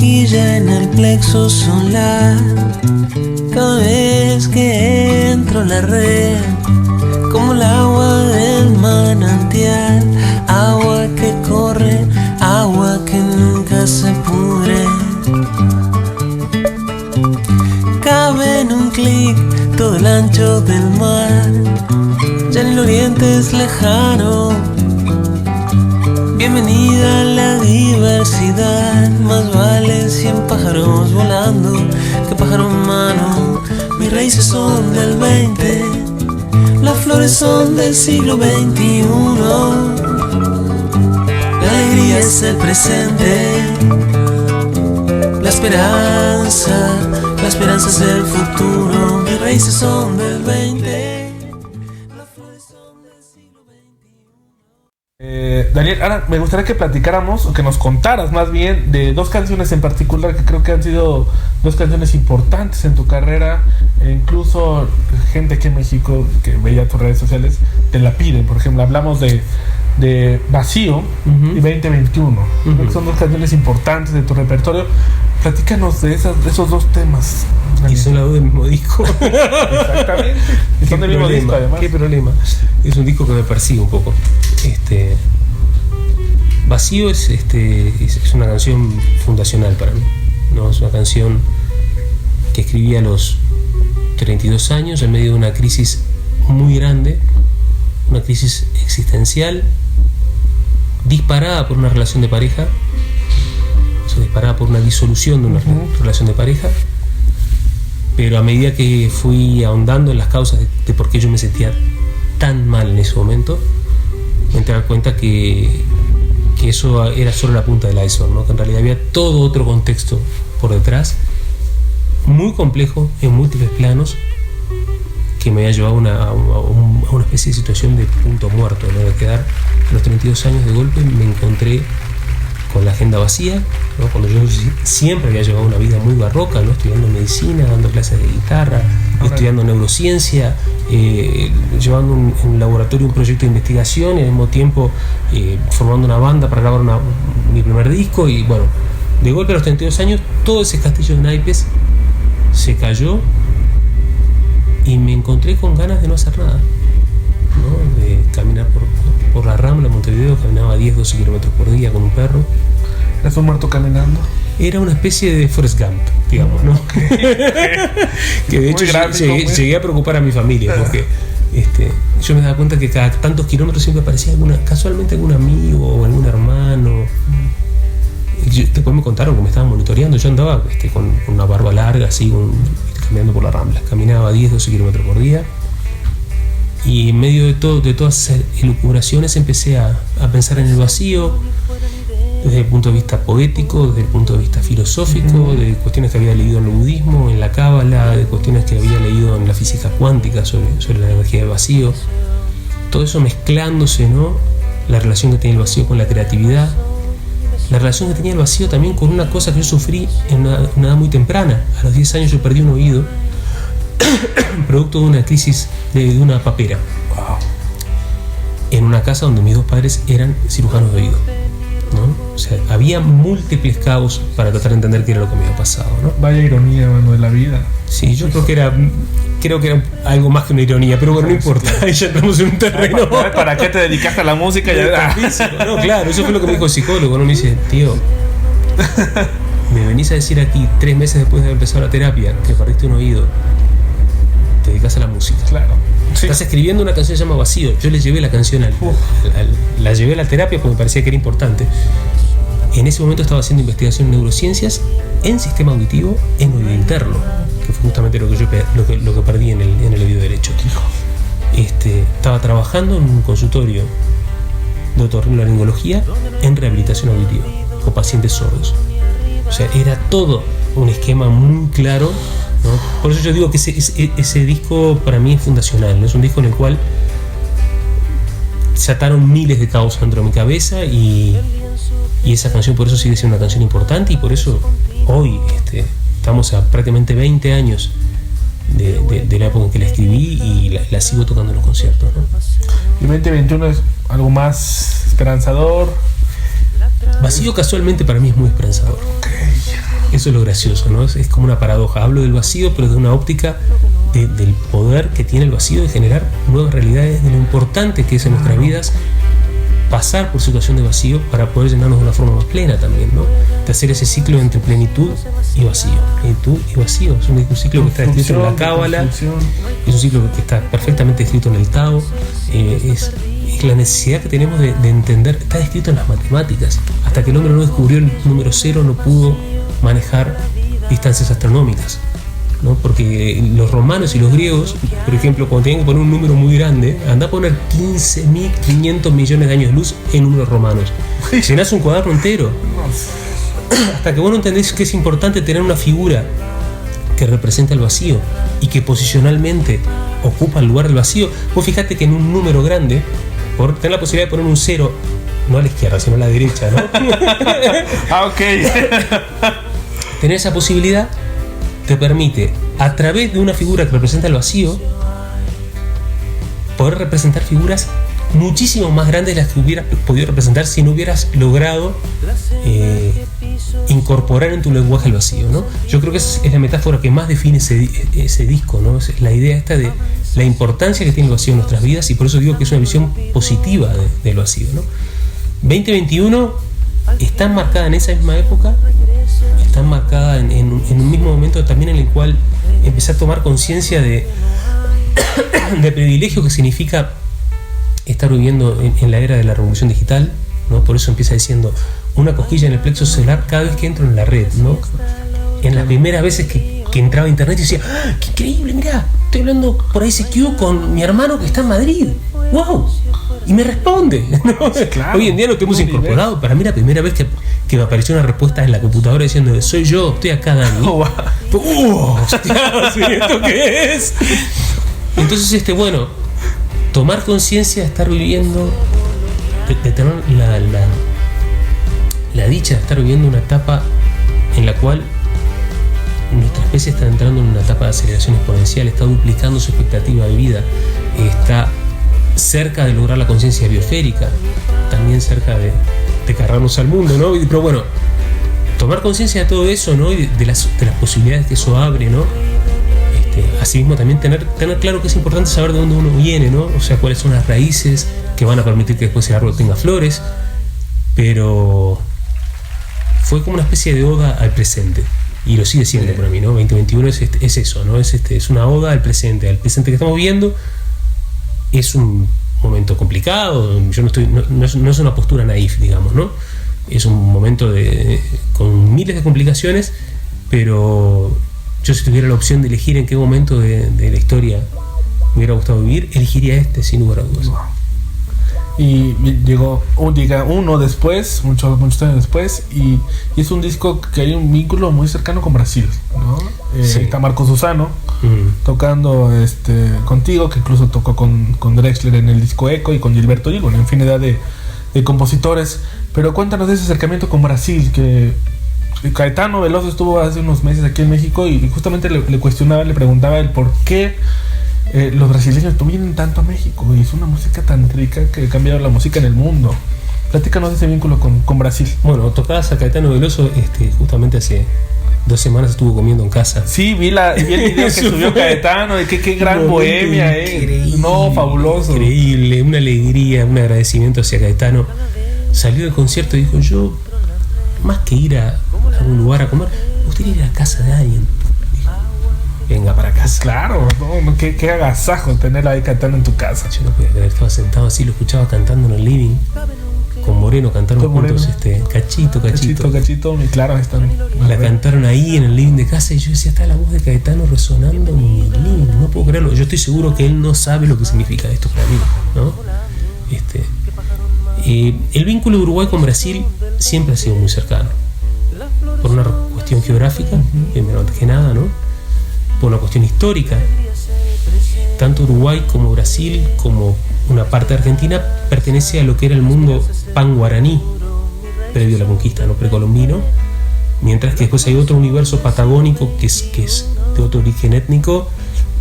cosquilla en el plexo solar. Cada vez que entro en la red, como el agua del manantial, agua que corre, agua que nunca se pudre. Cabe en un clic todo el ancho del mar, ya en el oriente es lejano. Bienvenida a la diversidad, más vale 100 pájaros volando que pájaro en mano. Mis raíces son del 20, las flores son del siglo XXI. La alegría es el presente, la esperanza es el futuro. Mis raíces son del 20, las flores son del siglo XXI. Daniel, ahora me gustaría que platicáramos, o que nos contaras más bien, de dos canciones en particular que creo que han sido dos canciones importantes en tu carrera, e incluso gente aquí en México que veía tus redes sociales te la piden. Por ejemplo, hablamos de Vacío y 2021. Creo que son dos canciones importantes de tu repertorio. Platícanos de esos dos temas. Y son la voz del mismo disco. Exactamente. Y son del mismo disco, además. ¿Qué problema? Es un disco que me persigue un poco. Vacío es una canción fundacional para mí, ¿no? Es una canción que escribí a los 32 años en medio de una crisis muy grande, una crisis existencial, disparada por una relación de pareja, disparada por una disolución de una relación de pareja. Pero a medida que fui ahondando en las causas de por qué yo me sentía tan mal en ese momento, me entré a dar cuenta que eso era solo la punta del iceberg, ¿no? Que en realidad había todo otro contexto por detrás, muy complejo en múltiples planos, que me había llevado a una especie de situación de punto muerto, ¿no? De quedar a los 32 años de golpe me encontré con la agenda vacía, ¿no? Cuando yo siempre había llevado una vida muy barroca, ¿no? Estudiando medicina, dando clases de guitarra, estudiando neurociencia, llevando un laboratorio, un proyecto de investigación, y al mismo tiempo formando una banda para grabar mi primer disco. Y bueno, de golpe a los 32 años todo ese castillo de naipes se cayó y me encontré con ganas de no hacer nada, ¿no? De caminar por la Rambla de Montevideo. Caminaba 10-12 kilómetros por día con un perro. ¿Eres un muerto caminando? Era una especie de Forrest Gump, digamos, ¿no? Que de hecho llegué a preocupar a mi familia, porque yo me daba cuenta que cada tantos kilómetros siempre aparecía casualmente algún amigo o algún hermano. Después me contaron que me estaban monitoreando. Yo andaba con una barba larga, así, caminando por la Rambla. Caminaba 10-12 kilómetros por día. Y en medio de todas esas elucubraciones empecé a pensar en el vacío, desde el punto de vista poético, desde el punto de vista filosófico, de cuestiones que había leído en el budismo, en la cábala, de cuestiones que había leído en la física cuántica sobre la energía del vacío. Todo eso mezclándose, ¿no? La relación que tenía el vacío con la creatividad, la relación que tenía el vacío también con una cosa que yo sufrí en una edad muy temprana. A los 10 años yo perdí un oído producto de una crisis de una papera. Wow. En una casa donde mis dos padres eran cirujanos de oído, ¿no? O sea, había múltiples caos para tratar de entender qué era lo que me había pasado, ¿no? Vaya ironía, mano, de la vida. Sí, yo creo que era algo más que una ironía, pero bueno, no importa. Ahí ya entramos en un terreno. ¿Para qué te dedicaste a la música? No, claro, eso fue lo que me dijo el psicólogo, ¿no? Me dice, tío, me venís a decir aquí 3 meses después de haber empezado la terapia que perdiste un oído, te dedicas a la música. Claro. Sí. Estás escribiendo una canción que se llama Vacío. Yo le llevé la canción la llevé a la terapia porque me parecía que era importante. En ese momento estaba haciendo investigación en neurociencias en sistema auditivo en oído interno, que fue justamente lo que perdí en el oído derecho. Estaba trabajando en un consultorio de otorrinolaringología en rehabilitación auditiva con pacientes sordos. O sea, era todo un esquema muy claro, ¿no? Por eso yo digo que ese disco para mí es fundacional, ¿no? Es un disco en el cual se ataron miles de caos dentro de mi cabeza y esa canción por eso sigue siendo una canción importante, y por eso hoy estamos a prácticamente 20 años de la época en que la escribí y la sigo tocando en los conciertos, ¿no? ¿Y 2021 es algo más esperanzador? Vacío casualmente para mí es muy esperanzador. Okay. Eso es lo gracioso, ¿no? Es como una paradoja. Hablo del vacío, pero desde una óptica del poder que tiene el vacío de generar nuevas realidades, de lo importante que es en nuestras vidas pasar por situación de vacío para poder llenarnos de una forma más plena también, ¿no? De hacer ese ciclo entre plenitud y vacío. Plenitud y vacío. Es un ciclo que está escrito en la Cábala, es un ciclo que está perfectamente escrito en el Tao. Es la necesidad que tenemos de entender, está escrito en las matemáticas. Hasta que el hombre no descubrió el número 0, no pudo manejar distancias astronómicas, ¿no? Porque los romanos y los griegos, por ejemplo, cuando tenían que poner un número muy grande, anda a poner 15.500 millones de años de luz en números romanos. Llenás un cuaderno entero. Hasta que vos no entendés que es importante tener una figura que representa el vacío y que posicionalmente ocupa el lugar del vacío. Vos fijate que en un número grande, por tener la posibilidad de poner un 0, no a la izquierda, sino a la derecha, ¿no? Ok. Tener esa posibilidad te permite, a través de una figura que representa el vacío, poder representar figuras muchísimo más grandes de las que hubieras podido representar si no hubieras logrado incorporar en tu lenguaje el vacío, ¿no? Yo creo que esa es la metáfora que más define ese disco, ¿no? Es la idea esta de la importancia que tiene el vacío en nuestras vidas, y por eso digo que es una visión positiva del vacío, ¿no? 2021 está enmarcada en esa misma época, está enmarcada en un mismo momento también en el cual empecé a tomar conciencia de privilegio que significa estar viviendo en la era de la revolución digital, ¿no? Por eso empieza diciendo una cosquilla en el plexo solar cada vez que entro en la red, ¿no? En las primeras veces que entraba a internet y decía, ¡ah, qué increíble! Mirá, estoy hablando por ICQ con mi hermano que está en Madrid. ¡Wow! Y me responde, ¿no? Claro, hoy en día lo que hemos incorporado, para mí la primera vez que me apareció una respuesta en la computadora diciendo, soy yo, estoy acá, Dani. Hostia, ¿esto qué es? Entonces, bueno, tomar conciencia de estar viviendo, de tener la dicha de estar viviendo una etapa en la cual nuestra especie está entrando en una etapa de aceleración exponencial, está duplicando su expectativa de vida, está cerca de lograr la conciencia biosférica, también cerca de cargarnos al mundo, ¿no? Pero bueno, tomar conciencia de todo eso, ¿no? Y de las posibilidades que eso abre, ¿no? Asimismo también tener claro que es importante saber de dónde uno viene, ¿no? O sea, cuáles son las raíces que van a permitir que después el árbol tenga flores, pero fue como una especie de oda al presente, y lo sigue siendo para mí, ¿no? 2021 es eso, ¿no? Es una oda al presente que estamos viendo. Es un momento complicado, yo no es una postura naif, digamos, ¿no? Es un momento con miles de complicaciones, pero yo, si tuviera la opción de elegir en qué momento de la historia me hubiera gustado vivir, elegiría sin lugar a dudas. Y llega uno después, muchos años después, y es un disco que hay un vínculo muy cercano con Brasil, ¿no? Sí. Está Marco Susano tocando contigo, que incluso tocó con Drexler en el disco Eco, y con Gilberto Gil, una infinidad de compositores. Pero cuéntanos de ese acercamiento con Brasil, que Caetano Veloso estuvo hace unos meses aquí en México, y justamente le preguntaba el por qué los brasileños vienen tanto a México, y es una música tan rica que ha cambiado la música en el mundo. Platícanos de ese vínculo con Brasil. Bueno, tocabas a Caetano Veloso, justamente hace 2 semanas estuvo comiendo en casa. Sí, vi el video que subió Caetano, y qué gran bohemia, no, fabuloso. Increíble, una alegría, un agradecimiento hacia Caetano. Salió del concierto y dijo, yo, más que ir a algún lugar a comer, me gustaría ir a casa de alguien. Venga para casa. Claro, no, qué agasajo tener a Caetano en tu casa. Yo no podía creer, estaba sentado así, lo escuchaba cantando en el living. Con Moreno cantaron juntos Cachito. Claro, están. La cantaron ahí en el living de casa, y yo decía, está la voz de Caetano resonando en mi living, no puedo creerlo. Yo estoy seguro que él no sabe lo que significa esto para mí, ¿no? El vínculo de Uruguay con Brasil siempre ha sido muy cercano, por una cuestión geográfica, primero antes que nada, ¿no? Por una cuestión histórica. Tanto Uruguay como Brasil, como una parte de Argentina, pertenece a lo que era el mundo pan-guaraní previo a la conquista, ¿no? Precolombino, mientras que después hay otro universo patagónico que es de otro origen étnico,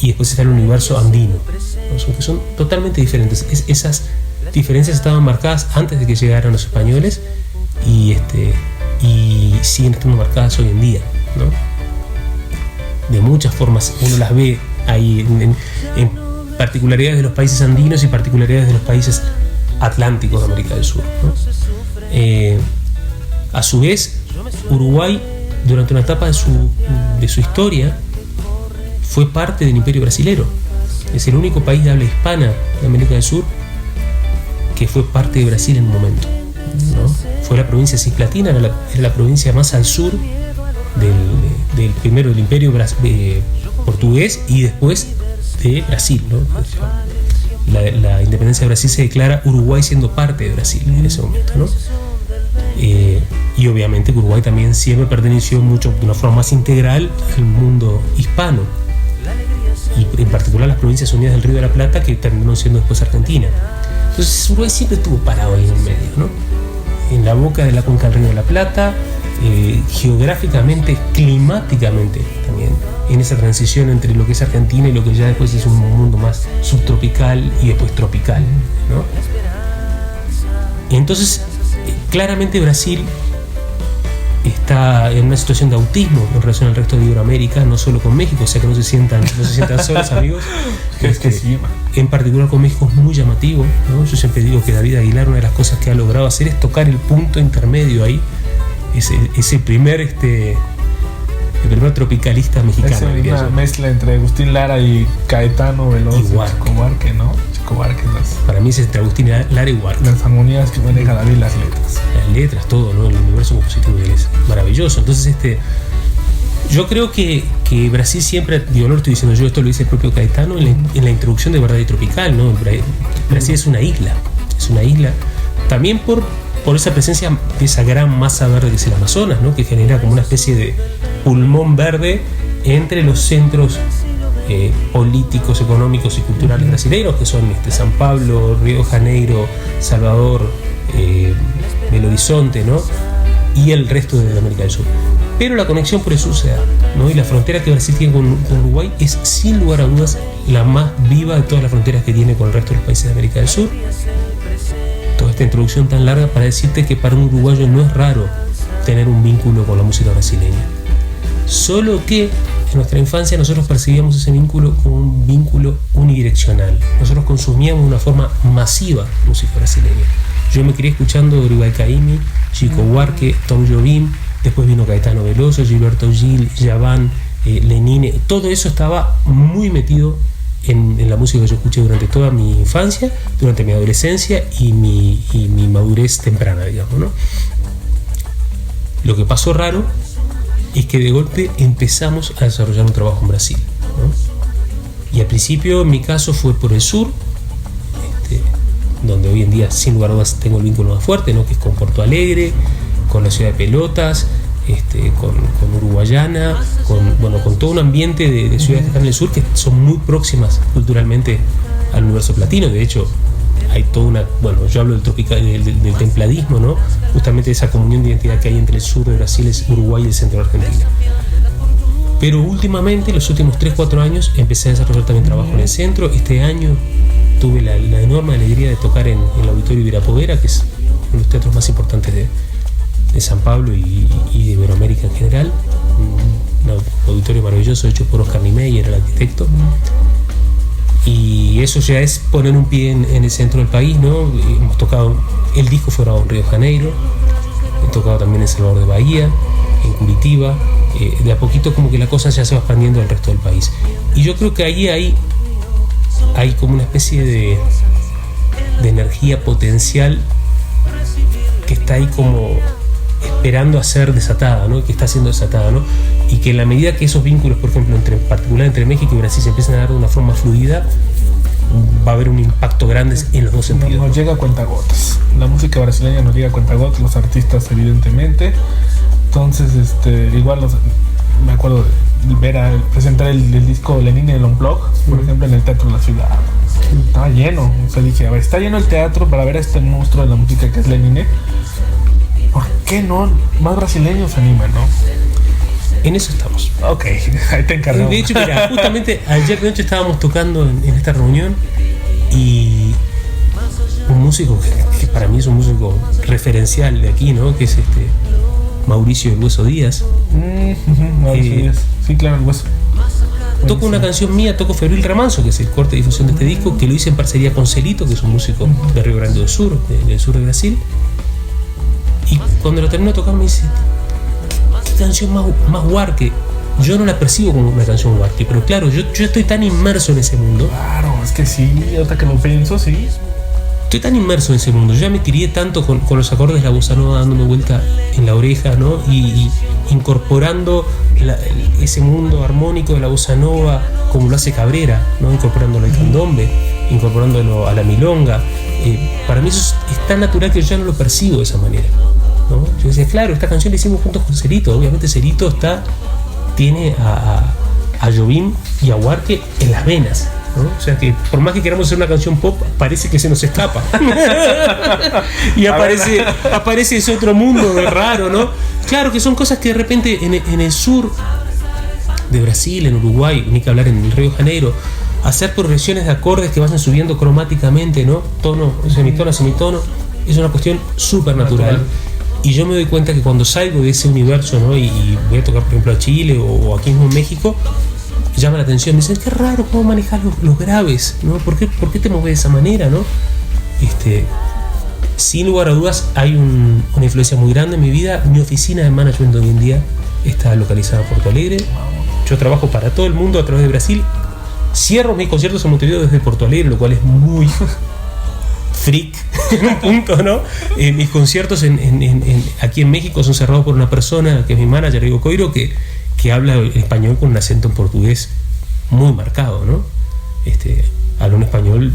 y después está el universo andino, ¿no? Que son totalmente diferentes. Esas diferencias estaban marcadas antes de que llegaran los españoles, y siguen estando marcadas hoy en día. ¿no? De muchas formas uno las ve ahí en particularidades de los países andinos y particularidades de los países atlánticos de América del Sur, ¿no? A su vez, Uruguay, durante una etapa de su historia, fue parte del Imperio Brasilero. Es el único país de habla hispana de América del Sur que fue parte de Brasil en un momento, ¿no? Fue la provincia cisplatina, era la provincia más al sur primero del Imperio portugués y después de Brasil, ¿no? La independencia de Brasil se declara Uruguay siendo parte de Brasil en ese momento, ¿no? Y obviamente que Uruguay también siempre perteneció mucho, de una forma más integral, al mundo hispano, y en particular las provincias unidas del Río de la Plata, que terminaron siendo después Argentina. Entonces Uruguay siempre estuvo parado ahí en el medio, ¿no? En la boca de la cuenca del Río de la Plata, geográficamente, climáticamente también, en esa transición entre lo que es Argentina y lo que ya después es un mundo más subtropical y después tropical, ¿no? Entonces, claramente Brasil está en una situación de autismo en relación al resto de Iberoamérica, no solo con México, o sea que no se sientan solos, amigos. Es que sí, en particular con México es muy llamativo, ¿no? Yo siempre digo que David Aguilar, una de las cosas que ha logrado hacer es tocar el punto intermedio ahí, ese primer tropicalista mexicano. Es una mezcla entre Agustín Lara y Caetano Veloso, Chico Buarque, ¿no? Chico Buarque, para mí es entre Agustín Lara y Buarque. Las armonías que maneja David, las letras, todo, ¿no? El universo compositivo es maravilloso. Entonces, yo creo que Brasil siempre, digo, no lo estoy diciendo yo, esto lo dice el propio Caetano en la introducción de Verdad y Tropical, ¿no? Brasil es una isla también por esa presencia de esa gran masa verde que es el Amazonas, ¿no? Que genera como una especie de pulmón verde entre los centros políticos, económicos y culturales brasileños, que son San Pablo, Río de Janeiro, Salvador, Belo Horizonte, ¿no? Y el resto de América del Sur. Pero la conexión por el sur se da, ¿no? Y la frontera que Brasil tiene con Uruguay es sin lugar a dudas la más viva de todas las fronteras que tiene con el resto de los países de América del Sur. Toda esta introducción tan larga para decirte que para un uruguayo no es raro tener un vínculo con la música brasileña. Solo que en nuestra infancia nosotros percibíamos ese vínculo como un vínculo unidireccional. Nosotros consumíamos de una forma masiva música brasileña. Yo me crié escuchando Dorival Caymmi, Chico Buarque, Tom Jobim, después vino Caetano Veloso, Gilberto Gil, Djavan, Lenine. Todo eso estaba muy metido en la música que yo escuché durante toda mi infancia, durante mi adolescencia y mi madurez temprana, digamos, ¿no? Lo que pasó raro es que de golpe empezamos a desarrollar un trabajo en Brasil, ¿no? Y al principio en mi caso fue por el sur, donde hoy en día sin lugar a dudas tengo el vínculo más fuerte, ¿no? Que es con Porto Alegre, con la ciudad de Pelotas, con Uruguayana, con todo un ambiente de ciudades que están en el sur que son muy próximas culturalmente al universo platino. De hecho, hay toda una, yo hablo del tropical, del templadismo, ¿no? Justamente esa comunión de identidad que hay entre el sur de Brasil, Uruguay y el centro de Argentina. Pero últimamente, los últimos 3-4 años, empecé a desarrollar también trabajo en el centro. Este año tuve la enorme alegría de tocar en el Auditorio Ibirapuera, que es uno de los teatros más importantes de San Pablo y de Iberoamérica en general. Un auditorio maravilloso hecho por Oscar Niemeyer, el arquitecto. Y eso ya es poner un pie en el centro del país, ¿no? Hemos tocado, el disco fue grabado en Río de Janeiro, he tocado también en Salvador de Bahía, en Curitiba. De a poquito como que la cosa ya se va expandiendo al resto del país. Y yo creo que ahí hay como una especie de energía potencial que está ahí como esperando a ser desatada, ¿no? Que está siendo desatada, ¿no? Y que en la medida que esos vínculos, por ejemplo, en particular entre México y Brasil, se empiezan a dar de una forma fluida, va a haber un impacto grande en los dos sentidos. Nos llega a cuentagotas. La música brasileña nos llega a cuentagotas, los artistas evidentemente. Entonces, igual me acuerdo de presentar el disco Lenine del Unplugged, por ejemplo, en el Teatro de la Ciudad. Estaba lleno. O sea, dije, a ver, está lleno el teatro para ver a este monstruo de la música que es Lenine. ¿Por qué no más brasileños se animan, no? En eso estamos. Ok, ahí te encargamos. De hecho, mira, justamente ayer de noche estábamos tocando en esta reunión y un músico que para mí es un músico referencial de aquí, ¿no? Que es Mauricio El Hueso Díaz. Mauricio Díaz. Sí, claro, El Hueso. Toco una canción mía, toco Febril Remanso, que es el corte de difusión de este disco, que lo hice en parcería con Celito, que es un músico de Río Grande do Sul, del sur de Brasil. Y cuando lo termino de tocar me dice, ¿qué canción más huarque? Yo no la percibo como una canción huarque, pero claro, yo estoy tan inmerso en ese mundo. Claro, es que sí, ahorita que lo pienso, sí. Estoy tan inmerso en ese mundo, yo ya me crié tanto con los acordes de la bossa nova dándome vuelta en la oreja, ¿no? Y incorporando ese mundo armónico de la bossa nova como lo hace Cabrera, ¿no? Incorporándolo al candombe, incorporándolo a la milonga. Para mí eso es tan natural que yo ya no lo percibo de esa manera, ¿no? Yo decía, claro, esta canción la hicimos juntos con Celito, obviamente Celito tiene a Jobim y a Huarque en las venas, ¿no? O sea que por más que queramos hacer una canción pop, parece que se nos escapa. Y aparece ese otro mundo raro, ¿no? Claro que son cosas que de repente en el sur de Brasil, en Uruguay, ni que hablar en el Río de Janeiro, hacer progresiones de acordes que vayan subiendo cromáticamente, ¿no? Tono, semitono a semitono, es una cuestión súper natural. Y yo me doy cuenta que cuando salgo de ese universo, ¿no? y voy a tocar, por ejemplo, a Chile o aquí mismo en México, llama la atención, me dicen, qué raro cómo manejas los graves, ¿no? ¿Por qué te mueves de esa manera, ¿no? Sin lugar a dudas hay una influencia muy grande en mi vida. Mi oficina de management hoy en día está localizada en Porto Alegre. Yo trabajo para todo el mundo a través de Brasil. Cierro mis conciertos en Montevideo desde Porto Alegre, lo cual es muy freak en un punto, ¿no? Mis conciertos aquí en México son cerrados por una persona que es mi manager, Diego Coiro, que habla español con un acento en portugués muy marcado, ¿no? Habla un español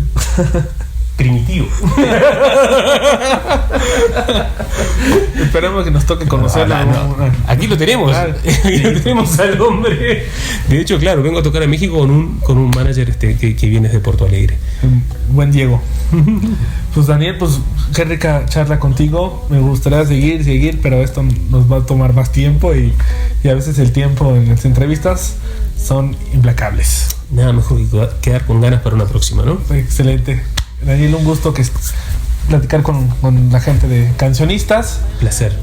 primitivo. Esperemos que nos toque conocerlo. Aquí lo tenemos. Claro. Aquí lo tenemos al hombre. De hecho, claro, vengo a tocar a México con un manager que viene de Porto Alegre. Buen Diego. Pues Daniel, pues qué rica charla contigo. Me gustaría seguir, pero esto nos va a tomar más tiempo y a veces el tiempo en las entrevistas son implacables. Nada mejor que quedar con ganas para una próxima, ¿no? Excelente. Daniel, un gusto platicar con la gente de Cancionistas. Placer.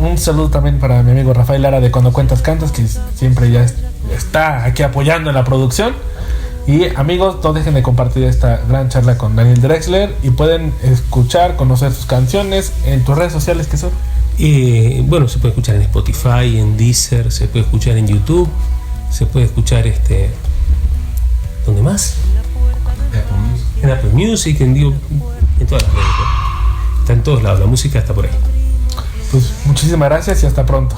Un saludo también para mi amigo Rafael Lara de Cuando Cuentas Cantas, que siempre ya está aquí apoyando en la producción. Y amigos, no dejen de compartir esta gran charla con Daniel Drexler y pueden conocer sus canciones en tus redes sociales, ¿qué son? Bueno, se puede escuchar en Spotify, en Deezer, se puede escuchar en YouTube, se puede escuchar ¿dónde más? En Apple Music, en todas las redes. Está en todos lados, la música está por ahí. Pues muchísimas gracias y hasta pronto.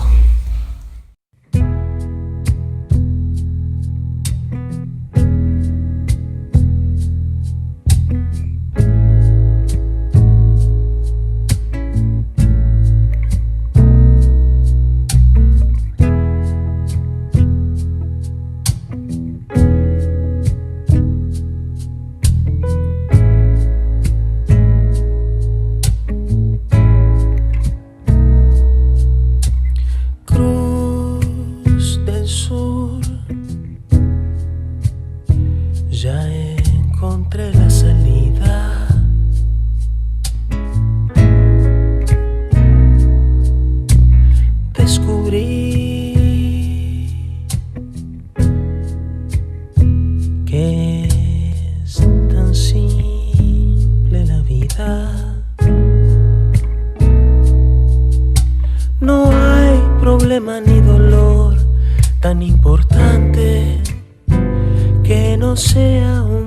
No hay problema ni dolor tan importante que no sea un